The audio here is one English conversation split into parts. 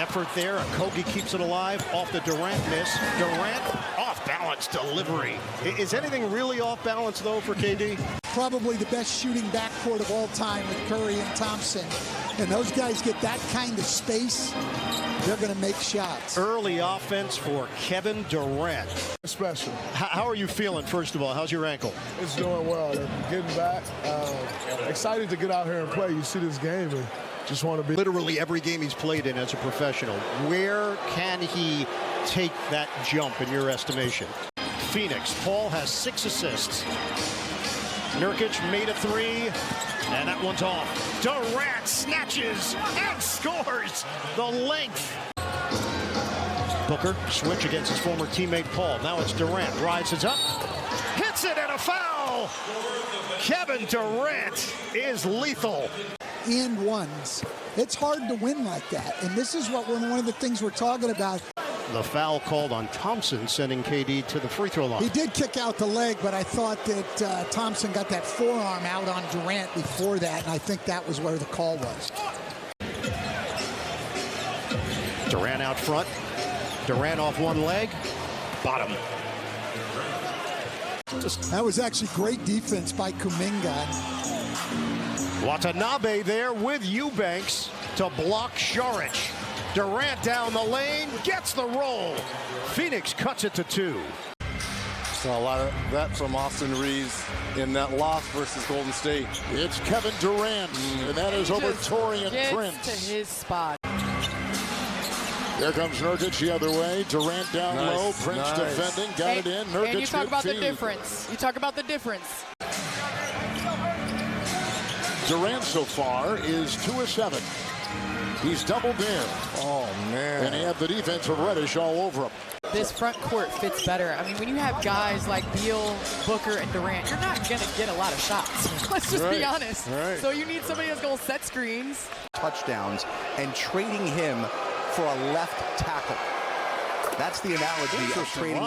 Effort there. Kogi keeps it alive. Off the Durant miss. Durant off-balance delivery. Is anything really off-balance, though, for KD? Probably the best shooting backcourt of all time with Curry and Thompson. And those guys get that kind of space, they're going to make shots. Early offense for Kevin Durant. Special. How are you feeling, first of all? How's your ankle? It's doing well. Getting back. Excited to get out here and play. You see this game and just want to be. Literally every game he's played in as a professional. Where can he take that jump in your estimation? Phoenix. Paul has 6 assists. Nurkic made a 3, and that one's off. Durant snatches and scores the length. Booker switch against his former teammate Paul. Now it's Durant. Rises up, hits it, and a foul. Kevin Durant is lethal. And ones. It's hard to win like that. And this is what one of the things we're talking about. The foul called on Thompson, sending KD to the free throw line. He did kick out the leg, but I thought that Thompson got that forearm out on Durant before that, and I think that was where the call was. Durant out front. Durant off one leg. Bottom. That was actually great defense by Kuminga. Watanabe there with Eubanks to block Saric. Durant down the lane, gets the roll. Phoenix cuts it to 2. Saw a lot of that from Austin Reeves in that loss versus Golden State. It's Kevin Durant, and that is over Torian Prince. To his spot. There comes Nurkic the other way. Durant down low. Prince defending. Got it in. Nurkic. And you talk about the difference. You talk about the difference. Durant so far is 2 of 7. He's doubled in. Oh, man. And he had the defense of Reddish all over him. This front court fits better. I mean, when you have guys like Beal, Booker, and Durant, you're not going to get a lot of shots. Let's just be honest. Right. So you need somebody that's going to set screens. Touchdowns and trading him for a left tackle. That's the analogy of trading.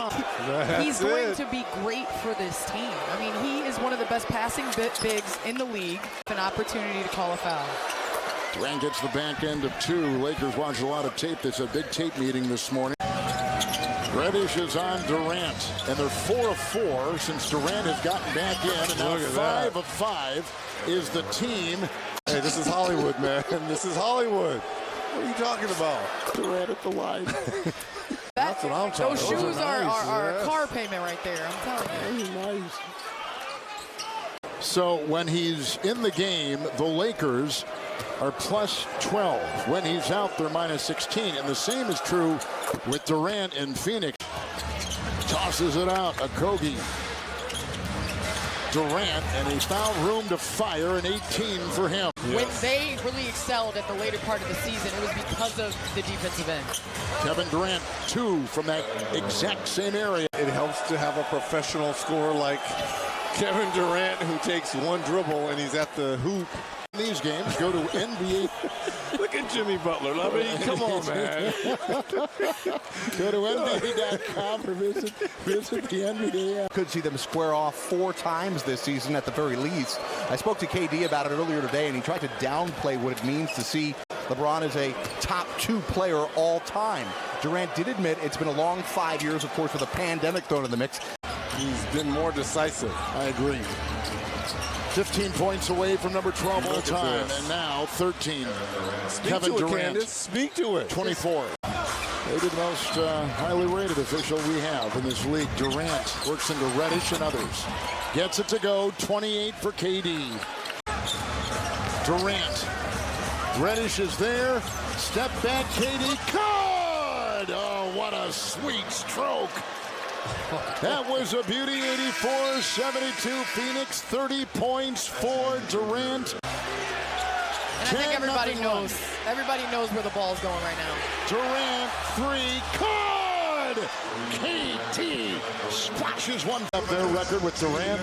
He's going to be great for this team. I mean, he is one of the best passing bigs in the league. An opportunity to call a foul. Durant gets the back end of 2. Lakers watched a lot of tape. There's a big tape meeting this morning. Reddish is on Durant, and they're 4 of 4 since Durant has gotten back in, and now 5 of 5 is the team. Hey, this is Hollywood, man. This is Hollywood. What are you talking about? Durant at the line. That's what I'm talking about. Those shoes are a car payment right there, I'm telling you. Nice. So when he's in the game, the Lakers are plus 12. When he's out, they're minus 16. And the same is true with Durant in Phoenix. Tosses it out, Kogi. Durant, and he found room to fire, an 18 for him. When they really excelled at the later part of the season, it was because of the defensive end. Kevin Durant, 2 from that exact same area. It helps to have a professional scorer like Kevin Durant, who takes one dribble and he's at the hoop. These games go to NBA. Look at Jimmy Butler. I mean, come on, man. Go to NBA.com or visit the NBA. Could see them square off 4 times this season at the very least. I spoke to KD about it earlier today, and he tried to downplay what it means to see LeBron as a top 2 player all time. Durant did admit it's been a long 5 years, of course, with a pandemic thrown in the mix. He's been more decisive. I agree. 15 points away from number 12 all time, and now 13. Kevin Durant. Candace. Speak to it. 24. Maybe the most highly rated official we have in this league. Durant works into Reddish and others. Gets it to go. 28 for KD. Durant. Reddish is there. Step back, KD. Good! Oh, what a sweet stroke. That was a beauty. 84-72 Phoenix. 30 points for Durant. And I think everybody knows. Everybody knows where the ball's going right now. Durant, 3. Good! KD splashes one up their record with Durant.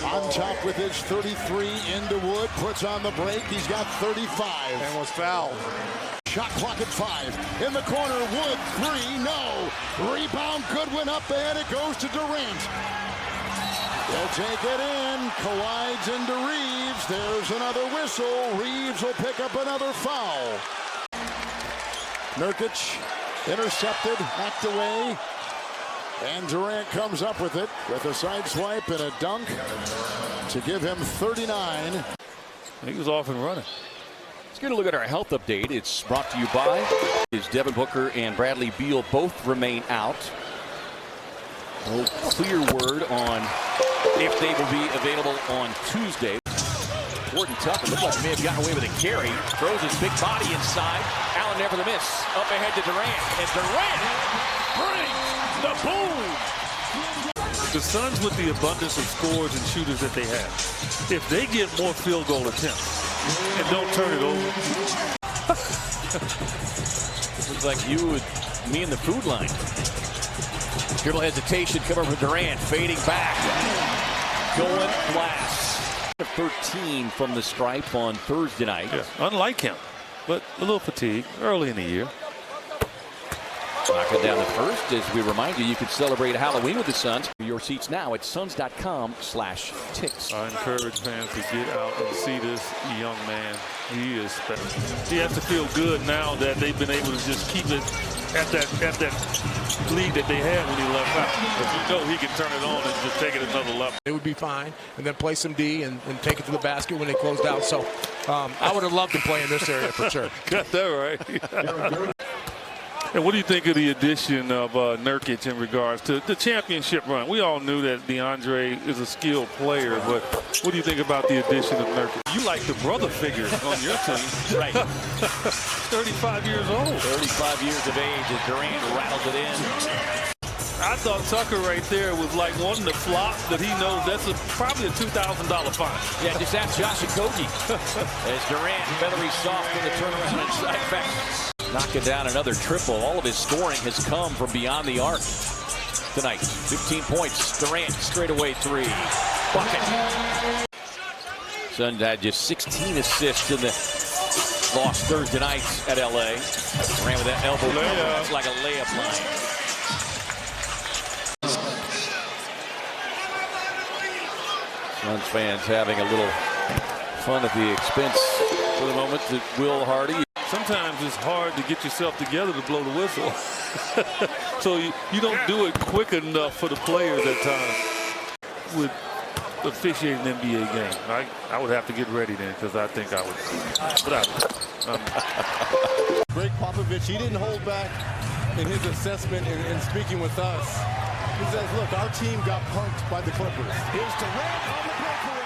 On top with his 33 into Wood. Puts on the break. He's got 35. And was fouled. Shot clock at 5. In the corner, Wood, 3, no. Rebound, Goodwin up ahead. It goes to Durant. They'll take it in. Collides into Reeves. There's another whistle. Reeves will pick up another foul. Nurkic intercepted, hacked away. And Durant comes up with it with a side swipe and a dunk to give him 39. He was off and running. Let's get a look at our health update. It's brought to you by Devin Booker and Bradley Beal both remain out. No clear word on if they will be available on Tuesday. Gordon Tucker looked like he may have gotten away with a carry. Throws his big body inside. Allen never the miss. Up ahead to Durant. And Durant brings the boom. The Suns, with the abundance of scorers and shooters that they have, if they get more field goal attempts and don't turn it over. Looks like you with me in the food line. Dribble hesitation, come over Durant, fading back. Going glass. 13 from the stripe on Thursday night. Yeah, unlike him, but a little fatigued early in the year. Knocking down the first. As we remind you, you can celebrate Halloween with the Suns. Your seats now at suns.com/ticks. I encourage fans to get out and see this young man. He is special. He has to feel good now that they've been able to just keep it at that lead that they had when he left out. But you know he can turn it on and just take it another level. It would be fine, and then play some D and take it to the basket when they closed out. So I would have loved to play in this area for sure. Got that right. And what do you think of the addition of Nurkic in regards to the championship run? We all knew that DeAndre is a skilled player, but what do you think about the addition of Nurkic? You like the brother figure on your team. Right. 35 years old. 35 years of age as Durant rattles it in. I thought Tucker right there was like wanting to flop, but he knows that's probably a $2,000 fine. Yeah, just ask Josh Okogie. As Durant, feathery soft in the turnaround inside back. Knocking down another triple. All of his scoring has come from beyond the arc tonight. 15 points. Durant straightaway three. Bucket. Suns had just 16 assists in the loss Thursday night at LA. Durant with that elbow. It's like a layup line. Suns fans having a little fun at the expense for the moment to Will Hardy. Sometimes it's hard to get yourself together to blow the whistle. So you don't do it quick enough for the players at times with officiating an NBA game. I would have to get ready then because I think I would. But Greg Popovich, he didn't hold back in his assessment in speaking with us. He says, look, our team got punked by the Clippers. Here's Durant on the breakaway.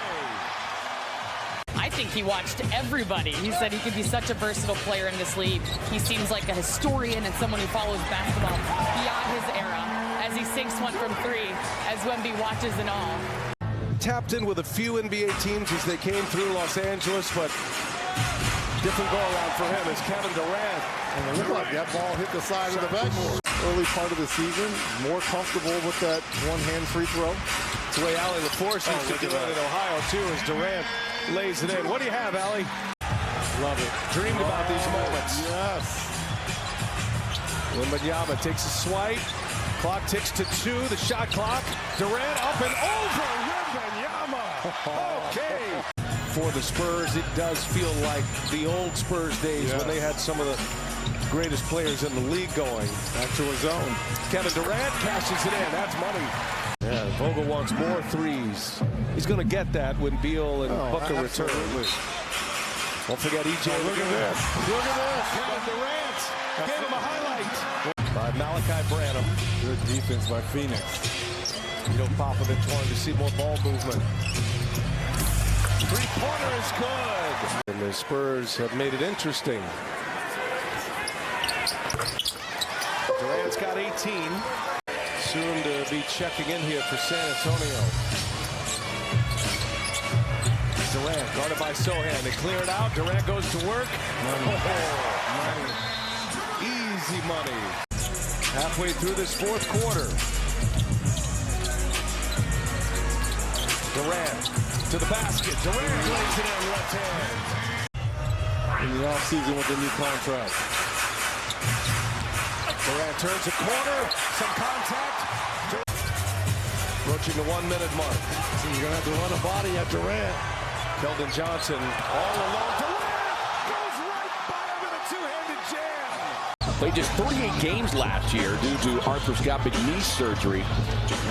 I think he watched everybody. He said he could be such a versatile player in this league. He seems like a historian and someone who follows basketball beyond his era as he sinks one from three, as Wemby watches and all. Tapped in with a few NBA teams as they came through Los Angeles, but different go-around for him as Kevin Durant. And it looked like that ball hit the side of the backboard. Early part of the season, more comfortable with that one-hand free throw. It's the way Allie LaForce used to do it in Ohio, too, as Durant lays it in. What do you have, Allie? Love it. Dreamed about these moments. Yes. Wembanyama takes a swipe. Clock ticks to 2. The shot clock. Durant up and over. Wembanyama. Okay. For the Spurs, it does feel like the old Spurs days when they had some of the greatest players in the league going. Back to his own. Kevin Durant cashes it in. That's money. Yeah, Vogel wants more threes. He's going to get that when Beal and Booker return. Don't forget EJ. Look at this. Look at this. Kevin Durant gave him a highlight. By Malachi Branham. Good defense by Phoenix. Popovich wanted to see more ball movement. Three-pointer is good. And the Spurs have made it interesting. Durant's got 18. Soon to be checking in here for San Antonio. Durant guarded by Sohan. They clear it out. Durant goes to work. Money. Easy money. Halfway through this fourth quarter. Durant to the basket. Durant lays it in left hand. In the offseason with the new contract. Durant turns a corner. Some contact. Approaching the 1 minute mark. So you're going to have to run a body at Durant. Keldon Johnson all alone. Durant goes right by him in a two-handed jam. Played just 38 games last year due to arthroscopic knee surgery.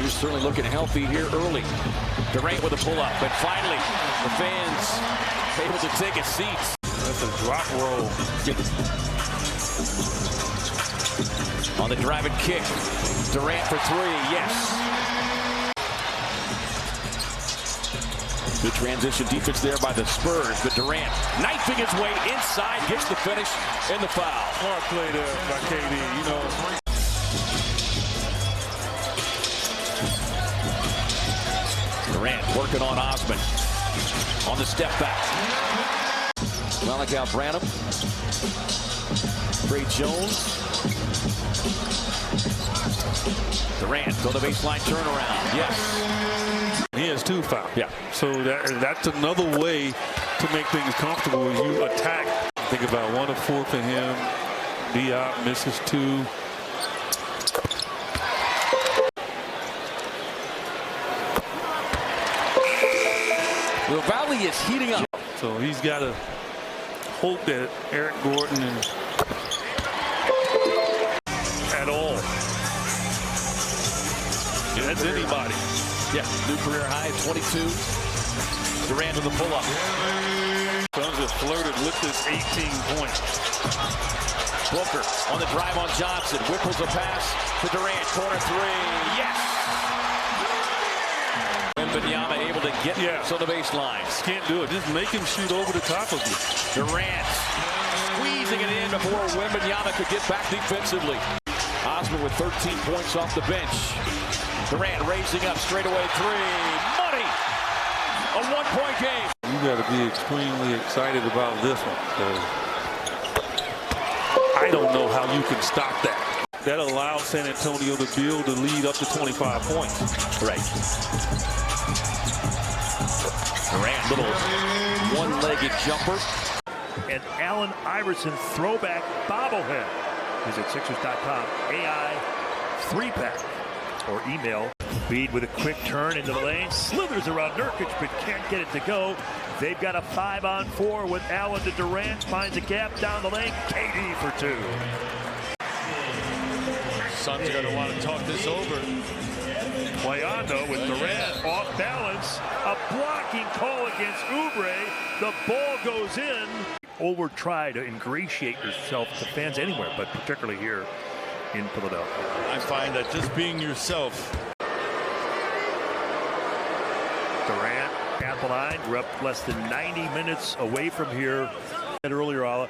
He's certainly looking healthy here early. Durant with a pull-up, but finally the fans able to take his seats. That's a drop roll. On the drive and kick, Durant for three, yes. Good transition defense there by the Spurs, but Durant knifing his way inside, gets the finish and the foul. Smart play there by KD, you know. Durant working on Osman on the step back. Malachi Branham, Trey Jones. Durant on the baseline turnaround, yes. He has 2 fouls. Yeah. So that's another way to make things comfortable. You attack. Think about 1 of 4 for him. Diop misses 2. The Valley is heating up. So he's got to hope that Eric Gordon and at all. That's anybody. Yeah, new career high, 22. Durant with the pull-up. Suns have flirted with this 18 points. Booker on the drive on Johnson. Whipples a pass to Durant. Corner three. Yes! Wembanyama able to get on the baseline. Can't do it. Just make him shoot over the top of you. Durant squeezing it in before Wembanyama could get back defensively. Osman with 13 points off the bench. Durant raising up straightaway three. Money! A 1-point game. You got to be extremely excited about this one, because I don't know how you can stop that. That allows San Antonio to build a lead up to 25 points. Right. Durant, little one-legged jumper. And Allen Iverson throwback bobblehead. Visit Sixers.com. AI 3-pack. Or email. Bead with a quick turn into the lane. Slithers around Nurkic, but can't get it to go. They've got a 5-on-4 with Allen to Durant. Finds a gap down the lane. KD for 2. Suns are going to want to talk this over. Play on, though, with Durant off balance. A blocking call against Oubre. The ball goes in. Over try to ingratiate yourself to fans anywhere, but particularly here in Philadelphia. I find that just being yourself. Durant at the line. We're up less than 90 minutes away from here. Earlier, Ala,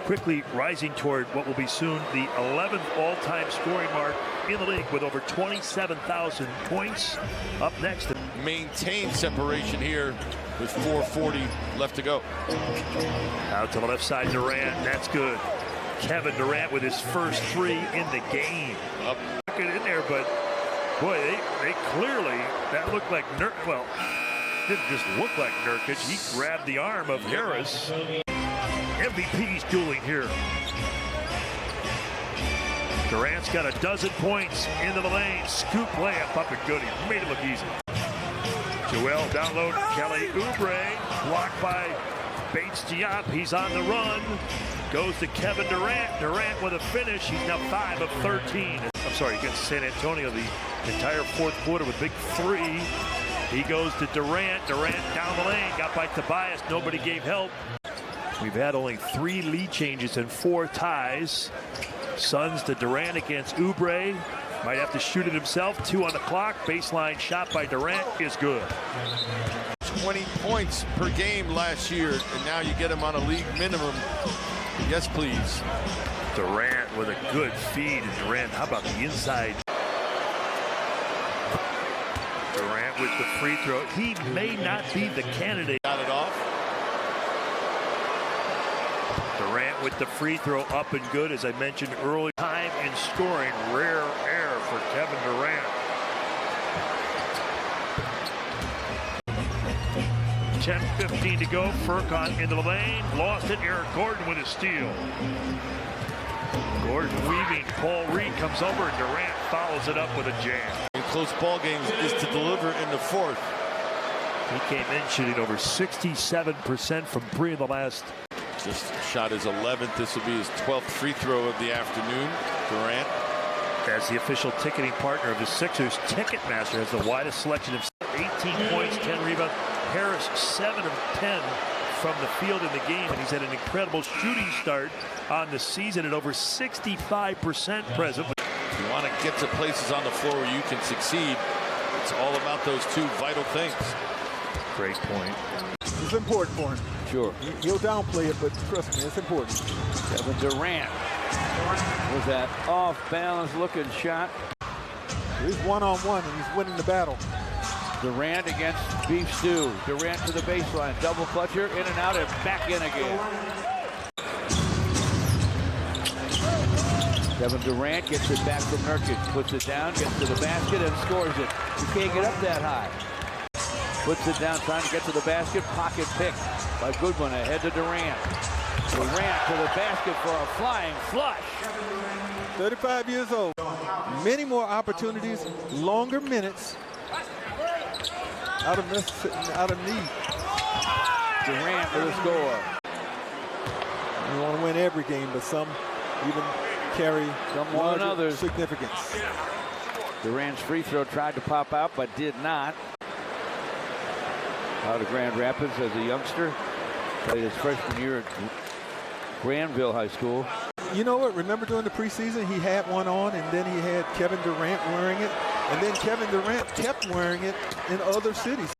quickly rising toward what will be soon the 11th all-time scoring mark in the league with over 27,000 points. Up next. Maintain separation here with 4:40 left to go. Out to the left side, Durant. That's good. Kevin Durant with his first 3 in the game. Up. Get in there, but boy, they clearly, that looked like well, didn't just look like Nurkic. He grabbed the arm of Harris. MVP's dueling here. Durant's got a dozen points into the lane. Scoop layup up and good. He made it look easy. Joel down low. Kelly Oubre blocked by Bates Diop. He's on the run. Goes to Kevin Durant. Durant with a finish. He's now 5 of 13. I'm sorry, against San Antonio the entire 4th quarter with big 3. He goes to Durant. Durant down the lane. Got by Tobias. Nobody gave help. We've had only 3 lead changes and 4 ties. Suns to Durant against Oubre. Might have to shoot it himself. 2 on the clock. Baseline shot by Durant is good. 20 points per game last year, and now you get him on a league minimum. Yes, please. Durant with a good feed. And Durant, how about the inside? Durant with the free throw. He may not be the candidate. Got it off. Durant with the free throw up and good, as I mentioned earlier. Time in scoring, rare air for Kevin Durant. 10:15 to go. Furkan into the lane. Lost it. Eric Gordon with a steal. Gordon weaving. Paul Reed comes over, and Durant follows it up with a jam. In close ball games is to deliver in the 4th. He came in shooting over 67% from 3 in the last Just shot his 11th. This will be his 12th free throw of the afternoon. Durant, as the official ticketing partner of the Sixers, Ticketmaster has the widest selection of 18 points, 10 rebounds. Harris, 7 of 10 from the field in the game, and he's had an incredible shooting start on the season at over 65% present. if you want to get to places on the floor where you can succeed, it's all about those two vital things. Great point. It's important for him. Sure. He'll downplay it, but trust me, it's important. Kevin Durant with that off-balance looking shot. He's one-on-one, and he's winning the battle. Durant against Beef Stew. Durant to the baseline. Double clutcher, in and out, and back in again. Kevin Durant gets it back from Nurkic. Puts it down, gets to the basket, and scores it. He can't get up that high. Puts it down, trying to get to the basket. Pocket pick by Goodwin. Ahead to Durant. Durant to the basket for a flying flush. 35 years old. Many more opportunities, longer minutes. Out of need. Durant with a score. You want to win every game, but some even carry some more than others. Significance. Durant's free throw tried to pop out, but did not. Out of Grand Rapids as a youngster. Played his freshman year at Granville High School. You know what? Remember during the preseason, he had one on, and then he had Kevin Durant wearing it. And then Kevin Durant kept wearing it in other cities.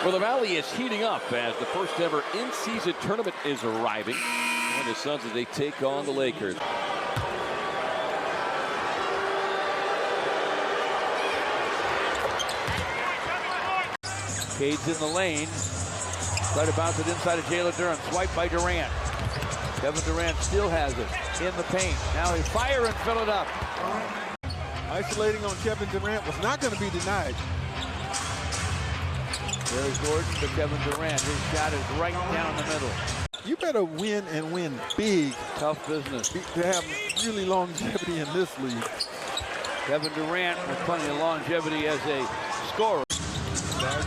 Well, the Valley is heating up as the first ever in-season tournament is arriving. And the Suns as they take on the Lakers. Cade's in the lane. Try to bounce it inside of Jalen Durant. Swipe by Durant. Kevin Durant still has it in the paint. Now he fire and fill it up. Isolating on Kevin Durant was not going to be denied. There's Gordon to Kevin Durant. His shot is right down the middle. You better win and win big. Tough business. To have really longevity in this league. Kevin Durant with plenty of longevity as a scorer.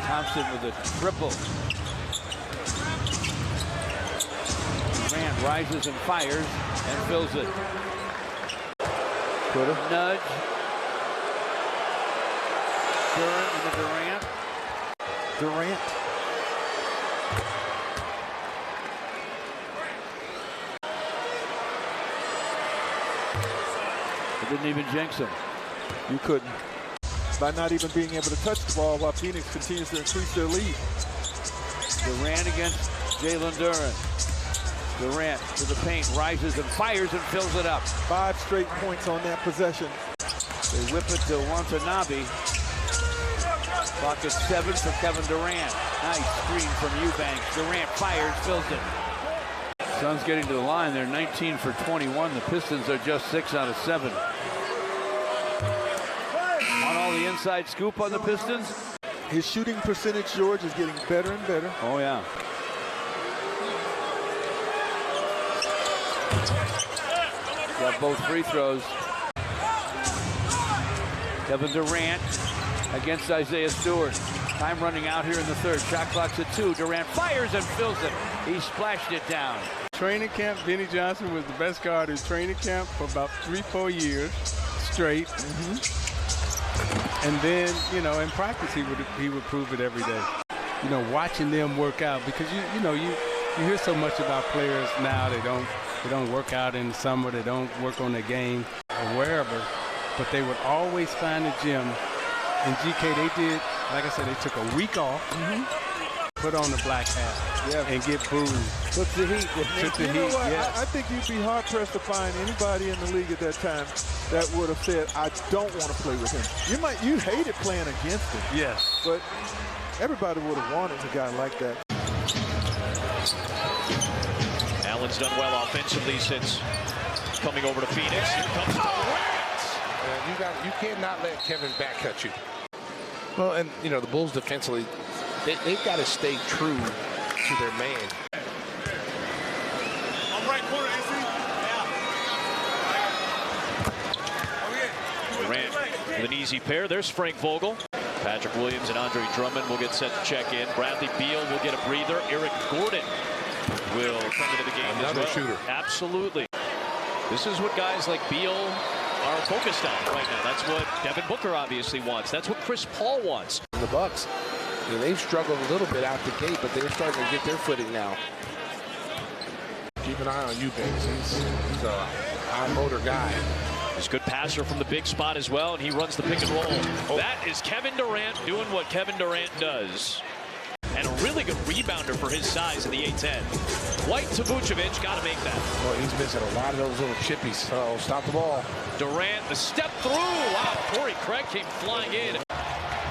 Thompson with a triple. Durant rises and fires and fills it. Could've. Nudge. Durant with the Durant. It didn't even jinx him. You couldn't. By not even being able to touch the ball while Phoenix continues to increase their lead. Durant against Jalen Durant. Durant to the paint, rises and fires and fills it up. 5 straight points on that possession. They whip it to Watanabe. Clock at 7 for Kevin Durant. Nice screen from Eubanks. Durant fires, fills it. Suns getting to the line. They're 19 for 21. The Pistons are just 6 out of 7. On all the inside scoop on the Pistons. His shooting percentage, George, is getting better and better. Oh, yeah. Got both free throws. Kevin Durant against Isaiah Stewart. Time running out here in the third. Shot clock's at 2. Durant fires and fills it. He splashed it down. Training camp, Benny Johnson was the best guard in training camp for about 3-4 years straight. And then, you know, in practice, he would prove it every day. You know, watching them work out, because you hear so much about players now. They don't work out in the summer. They don't work on their game or wherever. But they would always find a gym. And GK, they did, like I said, they took a week off, put on the black hat, and get booed. Took the heat. Took the heat, yes. I think you'd be hard-pressed to find anybody in the league at that time that would have said, I don't want to play with him. You hated playing against him. Yes. But everybody would have wanted a guy like that. Allen's done well offensively since coming over to Phoenix. Here comes Durant. You cannot let Kevin backcut you. Well, and you know the Bulls defensively, they've got to stay true to their man. Right corner, AC. Durant with an easy pair. There's Frank Vogel. Patrick Williams and Andre Drummond will get set to check in. Bradley Beal will get a breather. Eric Gordon will come into the game as well. Another shooter. Absolutely. This is what guys like Beal are focused on right now. That's what Devin Booker obviously wants. That's what Chris Paul wants. The Bucks, they've struggled a little bit out the gate, but they're starting to get their footing now. Keep an eye on Eubanks. He's a high motor guy. He's a good passer from the big spot as well, and he runs the pick and roll. That is Kevin Durant doing what Kevin Durant does. And a really good rebounder for his size in the A-10. White to Vucevic, got to make that. Well, he's missing a lot of those little chippies. Uh-oh, stop the ball. Durant, the step through. Wow, Torrey Craig came flying in.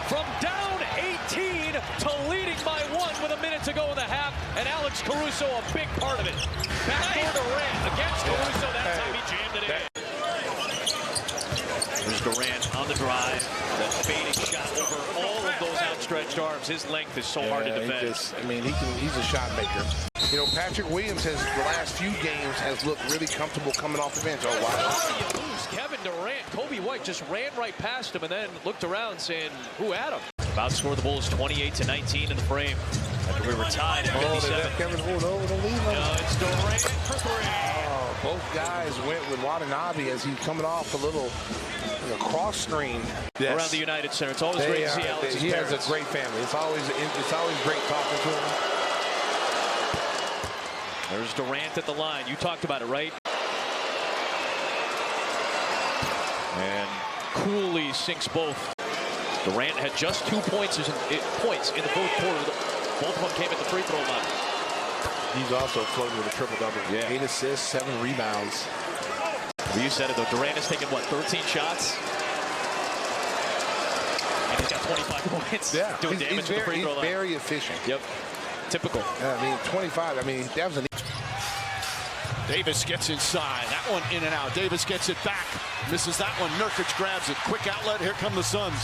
From down 18 to leading by 1 with a minute to go in the half. And Alex Caruso, a big part of it. Backdoor Durant against Caruso. That time he jammed it in. There's Durant on the drive. That fading shot over all of those outstretched arms. His length is so hard to defend. He's a shot maker. You know, Patrick Williams has, the last few games, has looked really comfortable coming off the bench. Oh, wow. You lose Kevin Durant. Kobe White just ran right past him and then looked around saying, who had him? Outscored the Bulls 28-19 in the frame. After we were tied at 57. Kevin hold over, don't leave him. No, it's Durant for 3. Oh, both guys went with Watanabe as he's coming off a little cross screen. Yes. Around the United Center. It's always great to see Alex's He parents. has a great family. It's always great talking to him. There's Durant at the line. You talked about it, right? And Cooley sinks both. Durant had just 2 points in the fourth quarter. Both of them came at the free throw line. He's also floating with a triple-double. Yeah. 8 assists, 7 rebounds. Well, you said it, though. Durant has taken, what, 13 shots? And he's got 25 points. Yeah. Doing damage at the free throw line. He's very efficient. Yep. Typical. Yeah, I mean, 25. I mean, that was a... Davis gets inside. That one in and out. Davis gets it back. Misses that one. Nurkic grabs it. Quick outlet. Here come the Suns.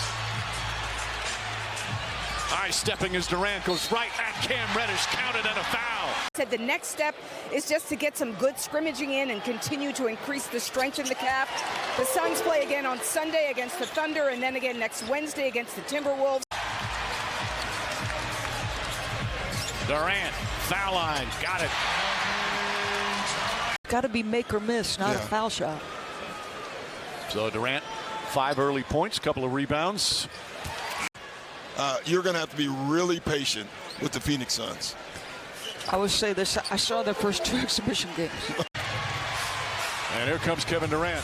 High stepping as Durant goes right at Cam Reddish. Counted and a foul. Said the next step is just to get some good scrimmaging in and continue to increase the strength in the calf. The Suns play again on Sunday against the Thunder and then again next Wednesday against the Timberwolves. Durant, foul line. Got it. Got to be make or miss, not a foul shot. So Durant, 5 early points, couple of rebounds. You're going to have to be really patient with the Phoenix Suns. I would say this. I saw their first 2 exhibition games. And here comes Kevin Durant.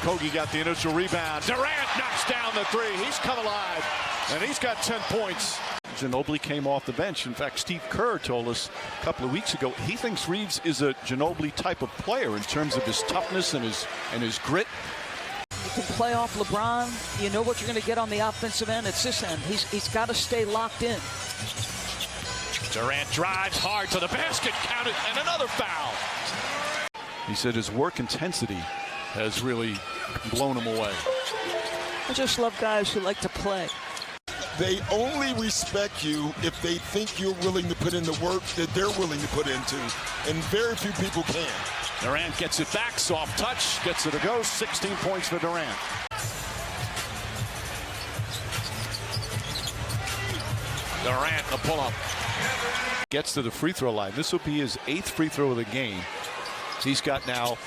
Kogi got the initial rebound. Durant knocks down the 3. He's come alive, and he's got 10 points. Ginobili came off the bench. In fact, Steve Kerr told us a couple of weeks ago he thinks Reeves is a Ginobili type of player in terms of his toughness and his grit. You can play off LeBron. You know what you're going to get on the offensive end. It's this end. He's got to stay locked in. Durant drives hard to the basket, counted, and another foul. He said his work intensity has really blown him away. I just love guys who like to play. They only respect you if they think you're willing to put in the work that they're willing to put into, and very few people can. Durant gets it back, soft touch, gets it to go. 16 points for Durant. Durant, the pull-up. Gets to the free throw line. This will be his 8th free throw of the game. He's got now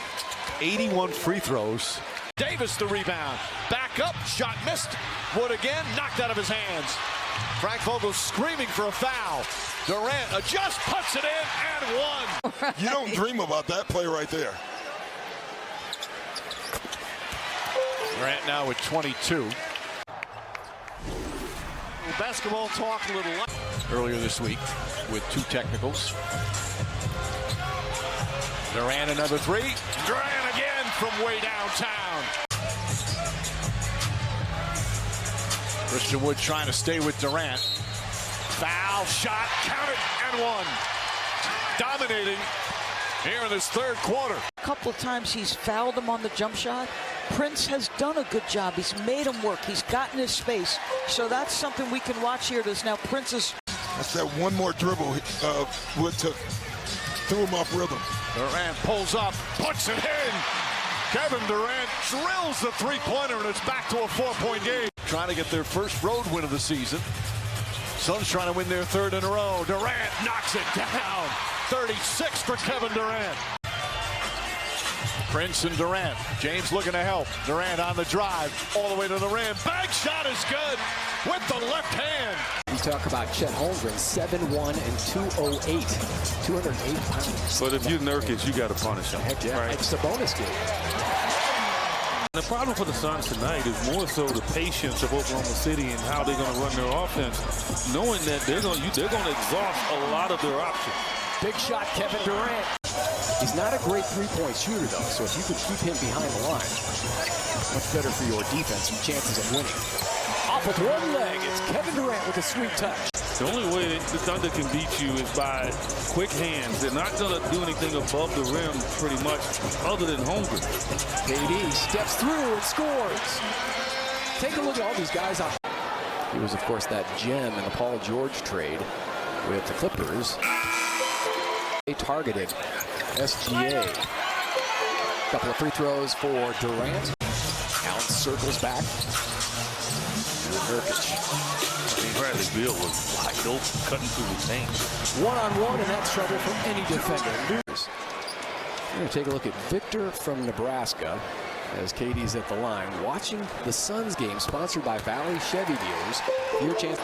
81 free throws. Davis the rebound. Back up, shot missed. Wood again, knocked out of his hands. Frank Vogel screaming for a foul. Durant just puts it in and one. You don't dream about that play right there. Durant now with 22. Basketball talk a little earlier this week with 2 technicals. Durant another 3. Durant again from way downtown. Christian Wood trying to stay with Durant. Foul shot, counted and one. Dominating here in this 3rd quarter. A couple of times he's fouled him on the jump shot. Prince has done a good job. He's made him work. He's gotten his space. So that's something we can watch here. There's now Prince's. That's that one more dribble Wood took. Threw him off rhythm. Durant pulls up, puts it in. Kevin Durant drills the three-pointer, and it's back to a 4-point game. Trying to get their first road win of the season. Suns trying to win their third in a row. Durant knocks it down. 36 for Kevin Durant. Prince and Durant. James looking to help. Durant on the drive, all the way to the rim. Bank shot is good with the left hand. We talk about Chet Holmgren, 7'1" and 208. 208 pounds. But if you're Nurkic, you got to punish him. Heck yeah, right? It's the bonus game. The problem for the Suns tonight is more so the patience of Oklahoma City and how they're going to run their offense, knowing that they're going to exhaust a lot of their options. Big shot, Kevin Durant. He's not a great three-point shooter, though, so if you could keep him behind the line, much better for your defense and chances of winning. Off with one leg, it's Kevin Durant with a sweet touch. The only way the Thunder can beat you is by quick hands. They're not going to do anything above the rim, pretty much, other than Holmgren. KD steps through and scores. Take a look at all these guys out. He was, of course, that gem in the Paul George trade with the Clippers. They targeted SGA. Couple of free throws for Durant. Allen circles back. Nurkic. Bradley Beal was wide open, cutting through the paint. One-on-one, and that's trouble for any defender. We're going to take a look at Victor from Nebraska as KD's at the line. Watching the Suns game, sponsored by Valley Chevy Dealers. Your chance.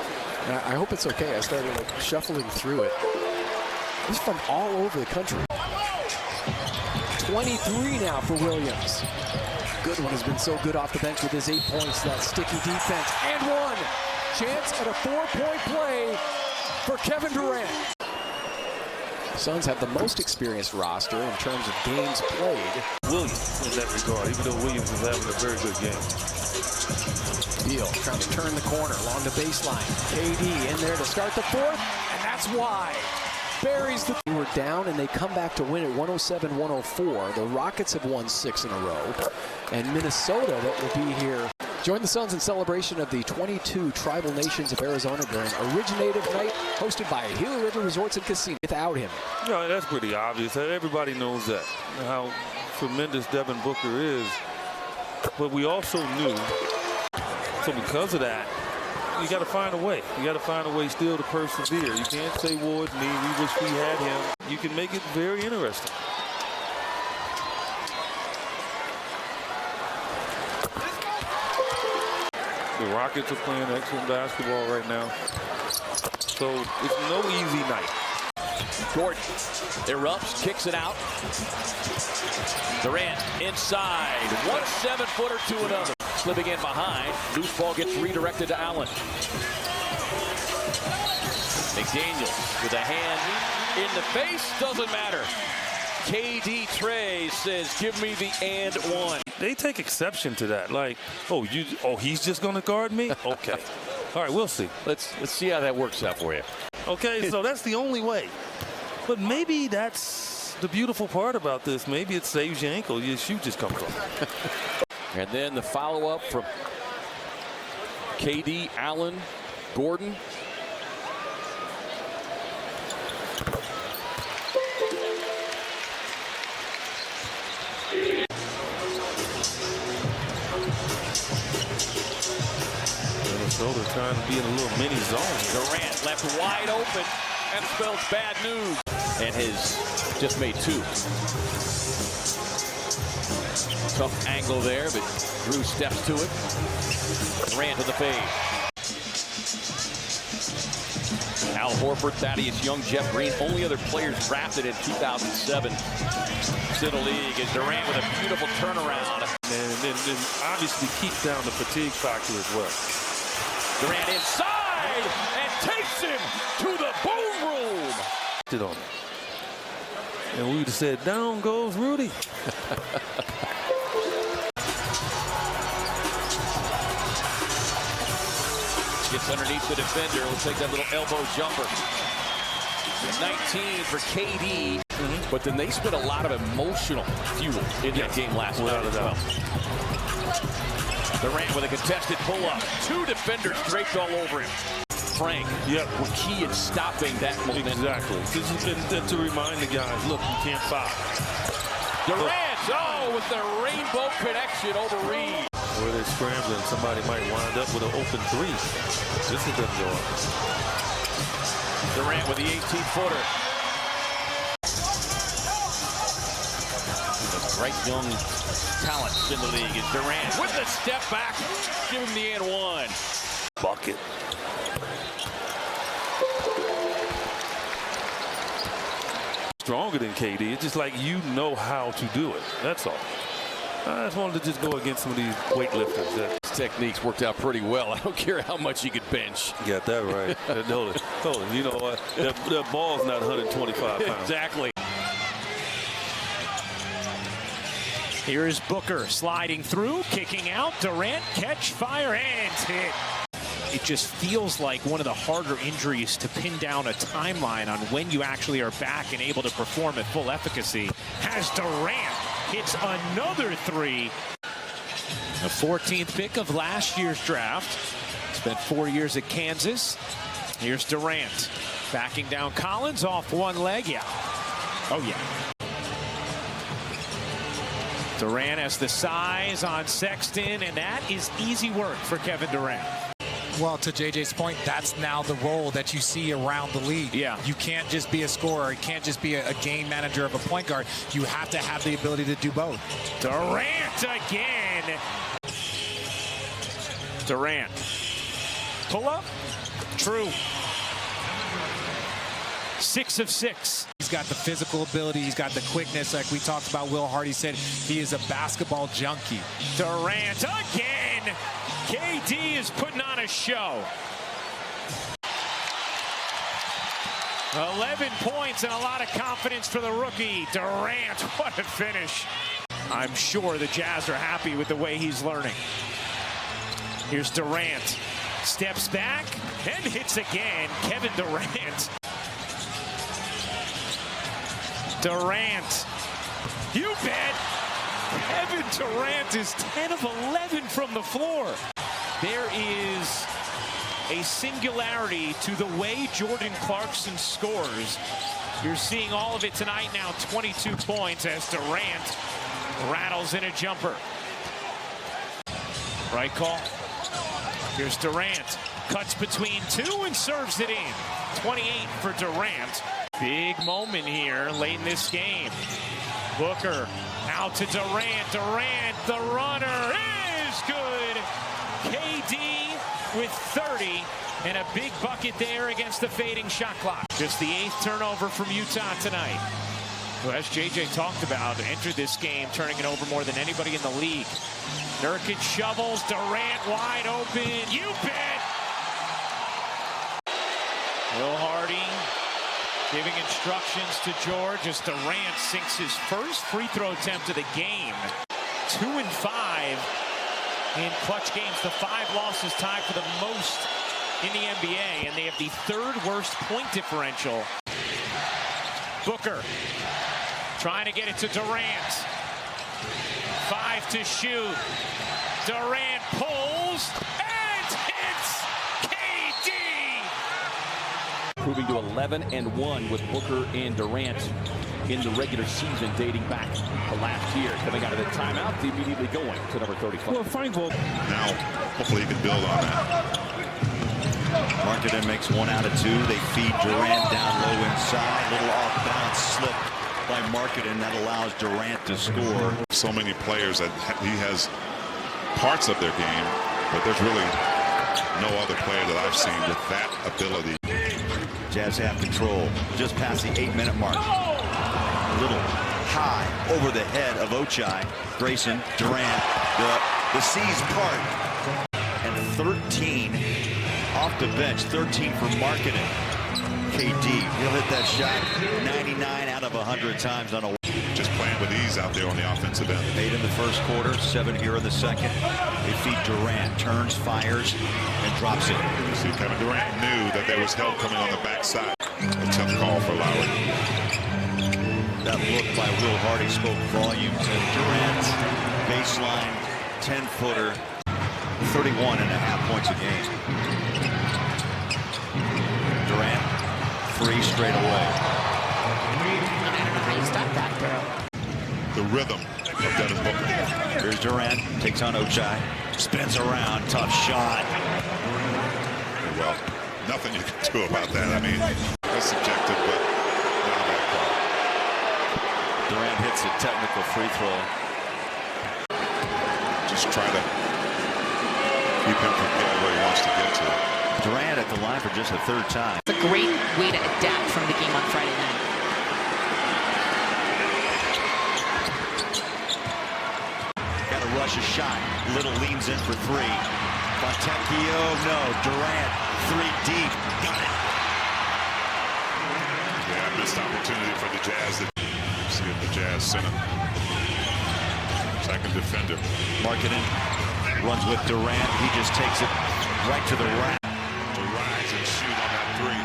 And I hope it's okay. I started shuffling through it. He's from all over the country. 23 now for Williams. Goodwin has been so good off the bench with his 8 points, that sticky defense. And one. Chance at a 4-point play for Kevin Durant. Suns have the most experienced roster in terms of games played. Williams in that regard, even though Williams is having a very good game. Beal trying to turn the corner along the baseline. KD in there to start the fourth, and that's why. Buries the... They were down, and they come back to win at 107-104. The Rockets have won 6 in a row. And Minnesota, that will be here. Join the Suns in celebration of the 22 tribal nations of Arizona during Originative Night, hosted by Gila River Resorts and Casino. Without him. Yeah, that's pretty obvious. Everybody knows that, how tremendous Devin Booker is. But we also knew, so because of that, you got to find a way. You got to find a way still to persevere. You can't say, "Woe is me, we wish we had him." You can make it very interesting. The Rockets are playing excellent basketball right now. So it's no easy night. Gordon erupts, kicks it out. Durant inside. 1 7-footer to another. Slipping in behind. Loose ball gets redirected to Allen. McDaniels with a hand in the face. Doesn't matter. KD Trey says, "Give me the and one." They take exception to that. Like, oh, he's just going to guard me? Okay. All right, we'll see. Let's see how that works out for you. Okay, so that's the only way. But maybe that's the beautiful part about this. Maybe it saves your ankle. Your shoe just comes off. And then the follow-up from KD, Allen, Gordon. Minnesota trying to be in a little mini zone. Durant left wide open and spells bad news. And has just made 2. Tough angle there, but Drew steps to it. Durant to the fade. Al Horford, Thaddeus Young, Jeff Green, only other players drafted in 2007 to the league. Is Durant with a beautiful turnaround. And then obviously keep down the fatigue factor as well. Durant inside and takes him to the boom room. On it. And we would have said, "Down goes Rudy." Gets underneath the defender. Will take that little elbow jumper. 19 for KD. But then they spent a lot of emotional fuel in that game last night as well. Durant with a contested pull-up. 2 defenders draped all over him. Frank, were key in stopping that momentum. Exactly. This is to remind the guys, look, you can't foul. Durant So with the rainbow connection over Reed. Where they're scrambling, somebody might wind up with an open three. This is going to go up. Durant with the 18-footer. Bright young talents in the league is Durant with the step back. Give him the and one. Bucket. Stronger than KD. It's just like you know how to do it. That's all. I just wanted to just go against some of these weightlifters. That techniques worked out pretty well. I don't care how much you could bench. You got that right. Hold it. You know what? That ball's not 125 pounds. Exactly. Here's Booker sliding through, kicking out. Durant, catch, fire, and hit. It just feels like one of the harder injuries to pin down a timeline on when you actually are back and able to perform at full efficacy. Has Durant hits another three. The 14th pick of last year's draft. Spent 4 years at Kansas. Here's Durant backing down Collins off one leg. Yeah. Oh, yeah. Durant has the size on Sexton, and that is easy work for Kevin Durant. Well, to JJ's point, that's now the role that you see around the league. Yeah. You can't just be a scorer. You can't just be a game manager of a point guard. You have to have the ability to do both. Durant again. Durant. Pull up. True. 6 of 6. He's got the physical ability. He's got the quickness. Like we talked about, Will Hardy said, he is a basketball junkie. Durant again. KD is putting on a show. 11 points and a lot of confidence for the rookie. Durant, what a finish. I'm sure the Jazz are happy with the way he's learning. Here's Durant. Steps back and hits again. Kevin Durant. Durant. You bet. Kevin Durant is 10 of 11 from the floor. There is a singularity to the way Jordan Clarkson scores. You're seeing all of it tonight now. 22 points as Durant rattles in a jumper. Right call. Here's Durant. Cuts between two and serves it in. 28 for Durant. Big moment here late in this game. Booker out to Durant. Durant, the runner, is good. KD with 30 and a big bucket there against the fading shot clock. Just the 8th turnover from Utah tonight, who, as JJ talked about, entered this game turning it over more than anybody in the league. Nurkic shovels, Durant wide open. You bet. Will Hardy giving instructions to George as Durant sinks his first free throw attempt of the game. 2 and 5 in clutch games. The 5 losses tied for the most in the NBA, and they have the 3rd worst point differential. Booker trying to get it to Durant. 5 to shoot. Durant pulls and hits. KD. Improving to 11-1 with Booker and Durant in the regular season dating back to last year. Coming out of the timeout, immediately going to number 35. Well, now, hopefully you can build on that. Markkanen makes 1 out of 2. They feed Durant down low inside. Little off-balance slip by Markkanen that allows Durant to score. So many players that he has parts of their game, but there's really no other player that I've seen with that ability. Jazz have control just past the 8-minute mark. A little high over the head of Ochai. Grayson, Durant, the C's part. And 13 off the bench, 13 for Markkanen. KD, he'll hit that shot 99 out of 100 times on a... Just playing with ease out there on the offensive end. 8 in the first quarter, 7 here in the second. They feed Durant, turns, fires, and drops it. You see, Kevin Durant knew that there was help coming on the backside. A tough call for Lowry. That look by Will Hardy spoke volumes. And Durant, baseline, 10-footer, 31.5 points a game. Durant, 3 straight away. The rhythm of Devin Booker. Here's Durant, takes on Ochai, spins around, tough shot. Well, nothing you can do about that. I mean, that's subjective, but not a bad call. Durant hits a technical free throw. Just try to keep him from getting where he wants to get to. Durant at the line for just the third time. It's a great way to adapt from the game on Friday night. Got to rush a shot. Little leans in for three. Fontecchio, no. Durant, three deep. Got it. Yeah, missed opportunity for the Jazz. See if the Jazz send him. Second defender. Markkanen runs with Durant. He just takes it right to the rack. To rise and shoot on that three.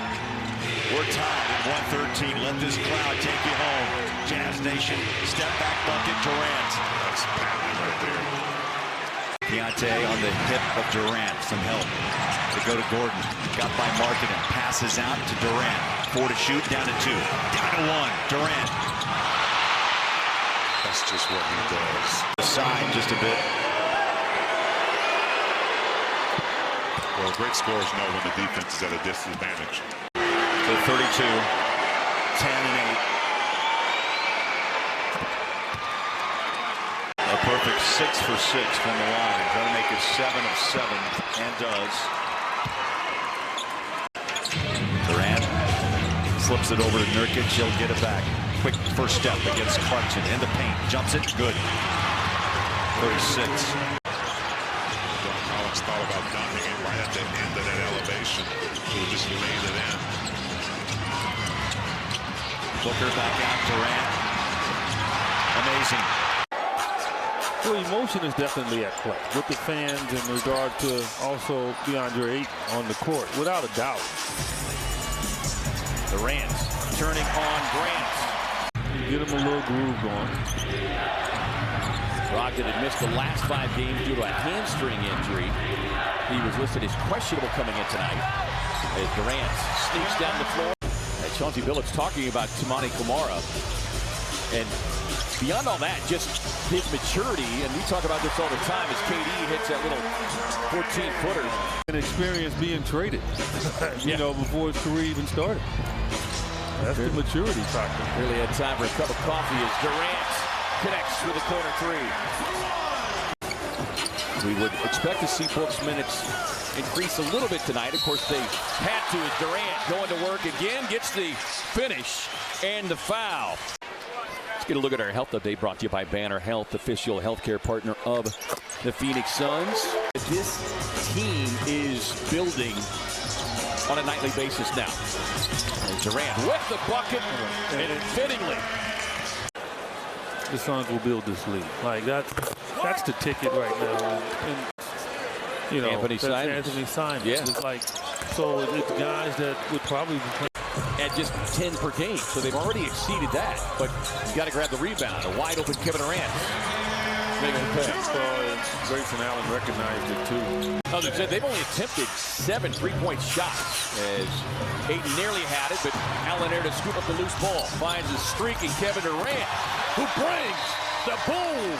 We're tied at 113. Let this crowd take you home. Jazz Nation, step back bucket, Durant. That's patented right there. Keontae on the hip of Durant. Some help. They go to Gordon. Got by Markkanen. Passes out to Durant. 4 to shoot. Down to 2. Down to 1. Durant. That's just what he does. Aside just a bit. Well, great scorers know when the defense is at a disadvantage. So 32, 10 and 8. A perfect 6 for 6 from the line. Going to make it 7 of 7, and does. Durant slips it over to Nurkic. He'll get it back. Quick first step against Clarkson in the paint. Jumps it. Good. 36. Collins thought about dunking it right at the end of that elevation. He just laid it in. Booker back out. Durant. Amazing. Well, emotion is definitely at play with the fans in regard to also DeAndre Ayton on the court, without a doubt. Durant turning on Grant. Get him a little groove going. Brogdon had missed the last 5 games due to a hamstring injury. He was listed as questionable coming in tonight. As Durant sneaks down the floor. And Chauncey Billups talking about Toumani Camara. And beyond all that, just his maturity, and we talk about this all the time, as KD hits that little 14-footer. An experience being traded, you know, before his career even started. That's the maturity factor. Really had time for a cup of coffee as Durant connects with a corner three. We would expect to see Book's minutes increase a little bit tonight. Of course, they had to as Durant going to work again, gets the finish and the foul. Let's get a look at our health update brought to you by Banner Health, official healthcare partner of the Phoenix Suns. This team is building on a nightly basis now. And Durant with the bucket, and fittingly. The Suns will build this league. Like that's the ticket right now. And you know, Anthony Simons. Yeah. It's like, so it's guys that would probably be playing at just 10 per game. So they've already exceeded that. But you got to grab the rebound. A wide open Kevin Durant. Grayson Allen recognized it too. Others said they've only attempted 7 3-point shots as Ayton nearly had it, but Allen there to scoop up the loose ball. Finds a streak in Kevin Durant, who brings the boom.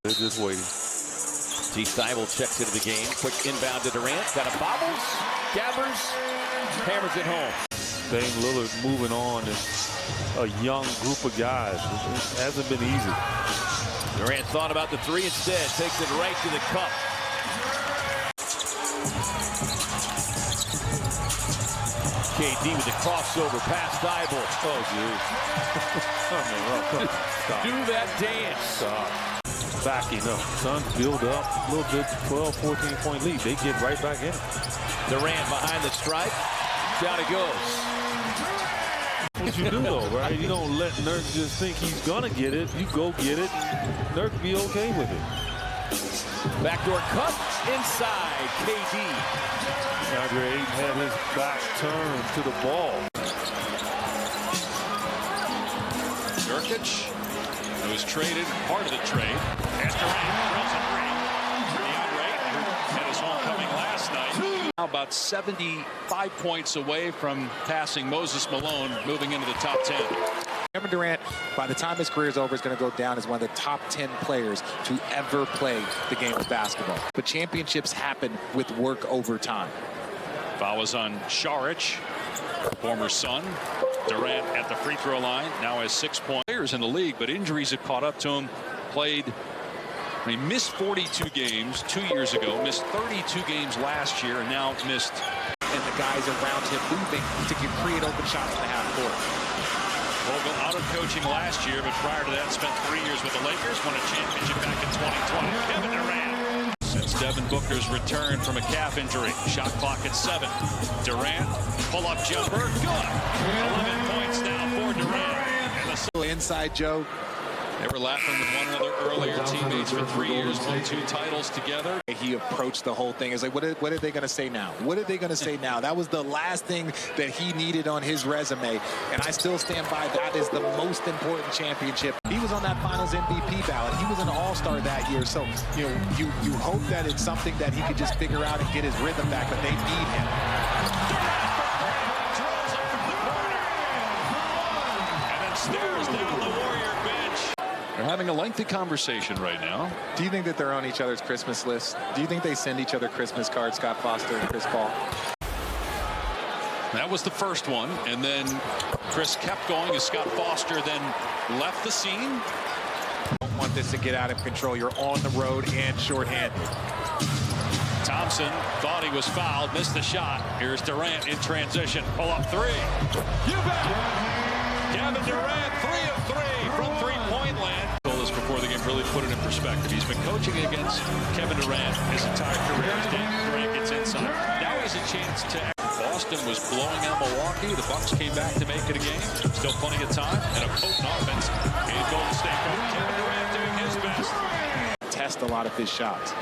They're just waiting. T. Stiebel checks into the game. Quick inbound to Durant. Got a bobbles, gathers, hammers it home. Dame Lillard moving on is a young group of guys. It hasn't been easy. Durant thought about the three instead. Takes it right to the cup. KD with the crossover past Stiebel. Oh, geez. Do that dance. Stop. Backing up. Suns build up a little bit, 12, 14-point lead. They get right back in it. Durant behind the stripe. Down it goes. What you do though, right? You don't let Nurk just think he's gonna get it. You go get it. Nurk be okay with it. Backdoor cut inside KD. DeAndre Ayton had his back turned to the ball. Nurkic, who was traded, part of the trade. And Durant drills a three. DeAndre Ayton, who had his homecoming last night. Now about 75 points away from passing Moses Malone, moving into the top 10. Kevin Durant, by the time his career is over, is going to go down as one of the top 10 players to ever play the game of basketball. But championships happen with work over time. Foul was on Saric, former Sun. Durant at the free throw line now has 6 points in the league, but injuries have caught up to him. He missed 42 games 2 years ago, missed 32 games last year, and now missed. And the guys around him moving to create open shots in the half court. Vogel out of coaching last year, but prior to that spent 3 years with the Lakers, won a championship back in 2020. Kevin Durant. Since Devin Booker's return from a calf injury. Shot clock at 7. Durant, pull-up jumper, good. 11 points now for Durant. And the inside joke. They were laughing with one another earlier. Teammates for 3 years, won 2 titles together. He approached the whole thing. It's like, what are they going to say now? What are they going to say now? That was the last thing that he needed on his resume. And I still stand by that is the most important championship. He was on that Finals MVP ballot. He was an all-star that year. So, you know, you hope that it's something that he could just figure out and get his rhythm back, but they need him. And then stares down the Warrior bench. They're having a lengthy conversation right now. Do you think that they're on each other's Christmas list? Do you think they send each other Christmas cards, Scott Foster and Chris Paul? That was the first one, and then Chris kept going as Scott Foster then left the scene. Don't want this to get out of control. You're on the road and shorthanded. Thompson thought he was fouled, missed the shot. Here's Durant in transition. Pull up 3. You bet. Kevin Durant, 3 of 3 from three-point land. Before the game really put it in perspective. He's been coaching against Kevin Durant his entire career. As Durant gets inside. Now he has a chance to act. Boston was blowing out Milwaukee. The Bucks came back to make it a game. Still plenty of time. And a potent offense in Golden State. Kevin Durant doing his best. Test a lot of his shots.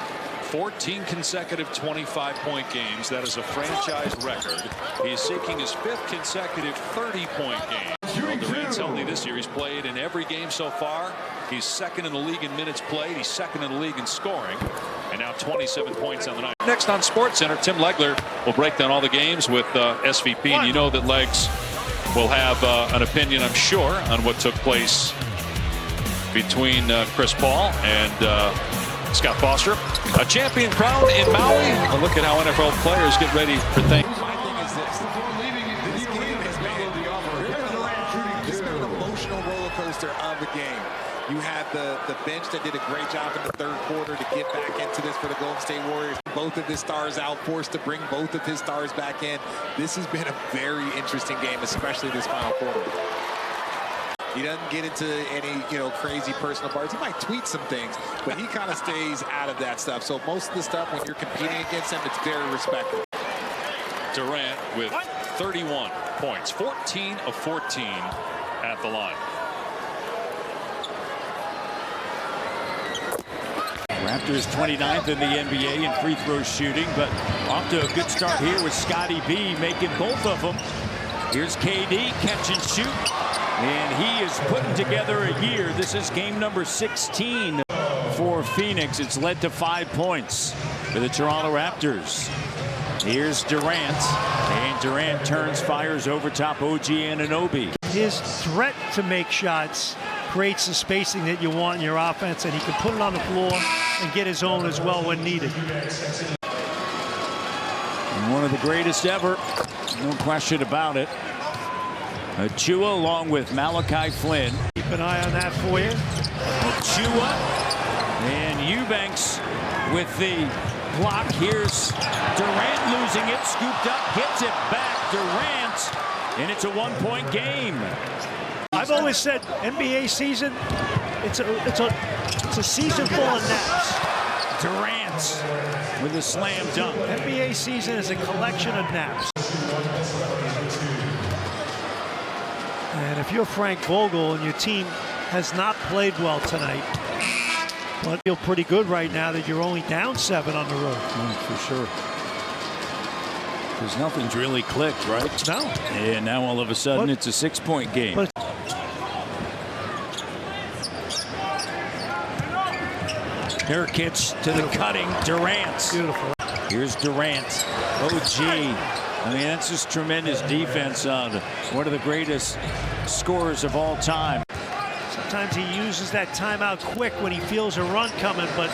14 consecutive 25-point games. That is a franchise record. He's seeking his 5th consecutive 30-point game. Well, Durant's healthy this year. He's played in every game so far. He's 2nd in the league in minutes played. He's 2nd in the league in scoring. And now 27 points on the night. Next on SportsCenter, Tim Legler will break down all the games with SVP. And you know that Legs will have an opinion, I'm sure, on what took place between Chris Paul and Scott Foster. A champion crowned in Maui. A look at how NFL players get ready for things. My thing is this. This game has been an emotional roller coaster of the game. You had the bench that did a great job in the 3rd quarter to get back into this for the Golden State Warriors. Both of his stars out, forced to bring both of his stars back in. This has been a very interesting game, especially this final quarter. He doesn't get into any, crazy personal parts. He might tweet some things, but he kind of stays out of that stuff. So most of the stuff, when you're competing against him, it's very respectful. Durant with 31 points, 14 of 14 at the line. Raptors 29th in the NBA in free throw shooting, but off to a good start here with Scotty B making both of them. Here's KD, catch and shoot. And he is putting together a year. This is game number 16 for Phoenix. It's led to 5 points for the Toronto Raptors. Here's Durant. And Durant turns, fires over top OG Anunoby. His threat to make shots creates the spacing that you want in your offense, and he can put it on the floor and get his own as well when needed. And one of the greatest ever, no question about it. Achua along with Malachi Flynn. Keep an eye on that for you. Achua and Eubanks with the block. Here's Durant losing it, scooped up, gets it back. Durant, and it's a 1-point game. I've always said NBA season, it's a season full of naps. Durant with a slam dunk. NBA season is a collection of naps. And if you're Frank Vogel and your team has not played well tonight, well, you feel pretty good right now that you're only down 7 on the road. For sure. Because nothing's really clicked, right? No. And now all of a sudden it's a 6-point game. Nurkic to the cutting. Durant. Beautiful. Here's Durant. OG I mean, that's just tremendous defense on one of the greatest scorers of all time. Sometimes he uses that timeout quick when he feels a run coming, but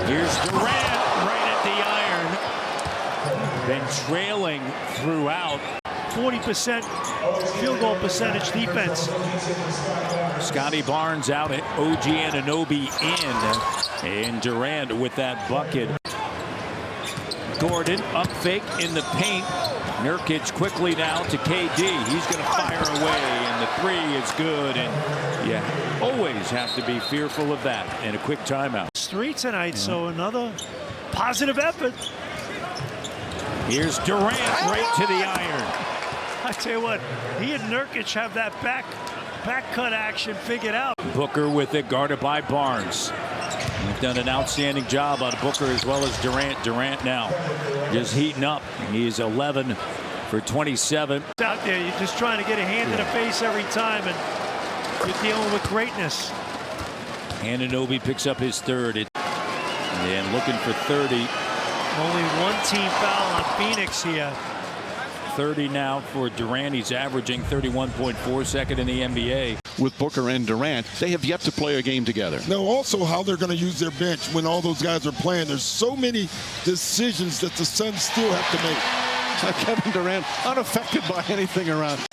here's Durant right at the iron. Been trailing throughout. 40% field goal percentage defense. Scotty Barnes out at OG Anunoby in. And Durant with that bucket. Gordon up fake in the paint. Nurkic quickly now to KD. He's going to fire away, and the three is good. And yeah, always have to be fearful of that. And a quick timeout. It's 3 tonight, so another positive effort. Here's Durant right to the iron. I tell you what, he and Nurkic have that back cut action figured out. Booker with it, guarded by Barnes. They've done an outstanding job on Booker as well as Durant. Durant now just heating up. He's 11 for 27. Out there, you're just trying to get a hand in the face every time, and you're dealing with greatness. Anunoby picks up his third. And looking for 30. Only one team foul on Phoenix here. 30 now for Durant. He's averaging 31.4 second in the NBA. With Booker and Durant, they have yet to play a game together. Now, also how they're going to use their bench when all those guys are playing. There's so many decisions that the Suns still have to make. Kevin Durant unaffected by anything around.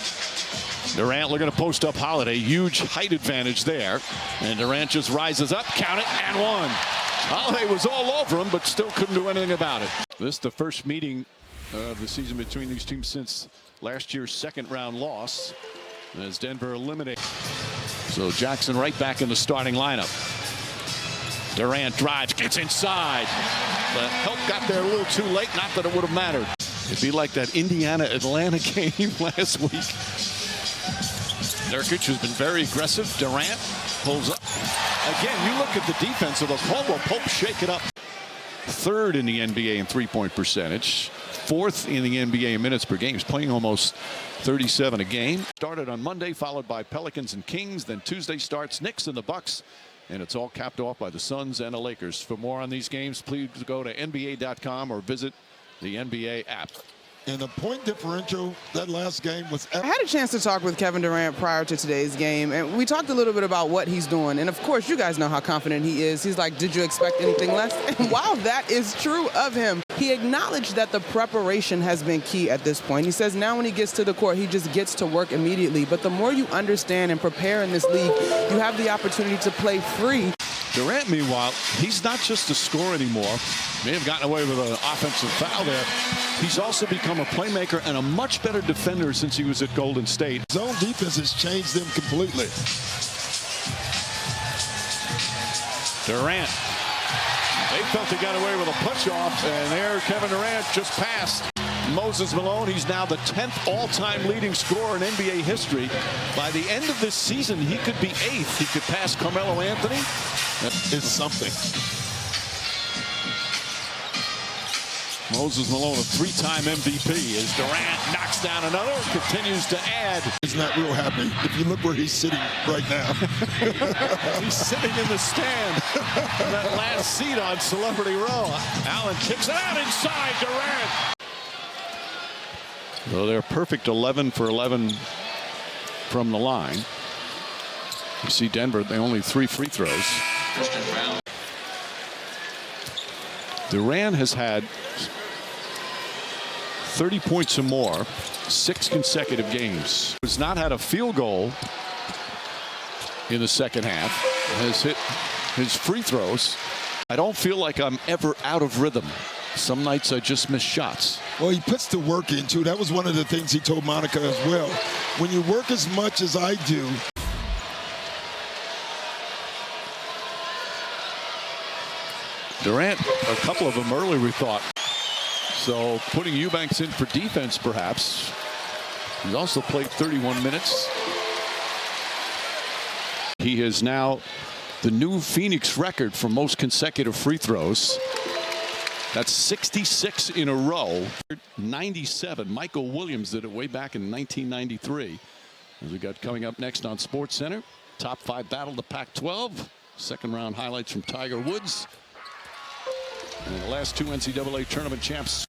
Durant looking to post up Holiday. Huge height advantage there. And Durant just rises up, count it, and one. Holiday was all over him, but still couldn't do anything about it. This is the first meeting of the season between these teams since last year's second-round loss, as Denver eliminated. So Jackson right back in the starting lineup. Durant drives, gets inside. The help got there a little too late. Not that it would have mattered. It'd be like that Indiana-Atlanta game last week. Nurkic has been very aggressive. Durant pulls up. Again, you look at the defense of the Caldwell Pope, shake it up. Third in the NBA in three-point percentage. Fourth in the NBA in minutes per game. He's playing almost 37 a game. Started on Monday, followed by Pelicans and Kings. Then Tuesday starts Knicks and the Bucks. And it's all capped off by the Suns and the Lakers. For more on these games, please go to NBA.com or visit the NBA app. And the point differential, that last game was... I had a chance to talk with Kevin Durant prior to today's game, and we talked a little bit about what he's doing. And, of course, you guys know how confident he is. He's like, did you expect anything less? And while that is true of him, he acknowledged that the preparation has been key at this point. He says now when he gets to the court, he just gets to work immediately. But the more you understand and prepare in this league, you have the opportunity to play free. Durant, meanwhile, he's not just a scorer anymore. May have gotten away with an offensive foul there. He's also become a playmaker and a much better defender since he was at Golden State. Zone defense has changed them completely. Durant. They felt they got away with a push-off, and there Kevin Durant just passed Moses Malone. He's now the 10th all-time leading scorer in NBA history. By the end of this season, he could be 8th. He could pass Carmelo Anthony. That is something. Moses Malone, a 3-time MVP, as Durant knocks down another, continues to add. He's not real happy. If you look where he's sitting right now. He's sitting in the stand in that last seat on Celebrity Row. Allen kicks it out inside Durant. So they're perfect 11 for 11 from the line. You see Denver, they only 3 free throws. Durant has had 30 points or more, 6 consecutive games. Has not had a field goal in the second half. Has hit his free throws. I don't feel like I'm ever out of rhythm. Some nights I just miss shots. Well, he puts the work into. That was one of the things he told Monica as well. When you work as much as I do. Durant, a couple of them early, we thought. So putting Eubanks in for defense, perhaps. He's also played 31 minutes. He is now the new Phoenix record for most consecutive free throws. That's 66 in a row. 97. Michael Williams did it way back in 1993. As we got coming up next on SportsCenter, top 5 battle to Pac-12. Second round highlights from Tiger Woods. And the last 2 NCAA tournament champs.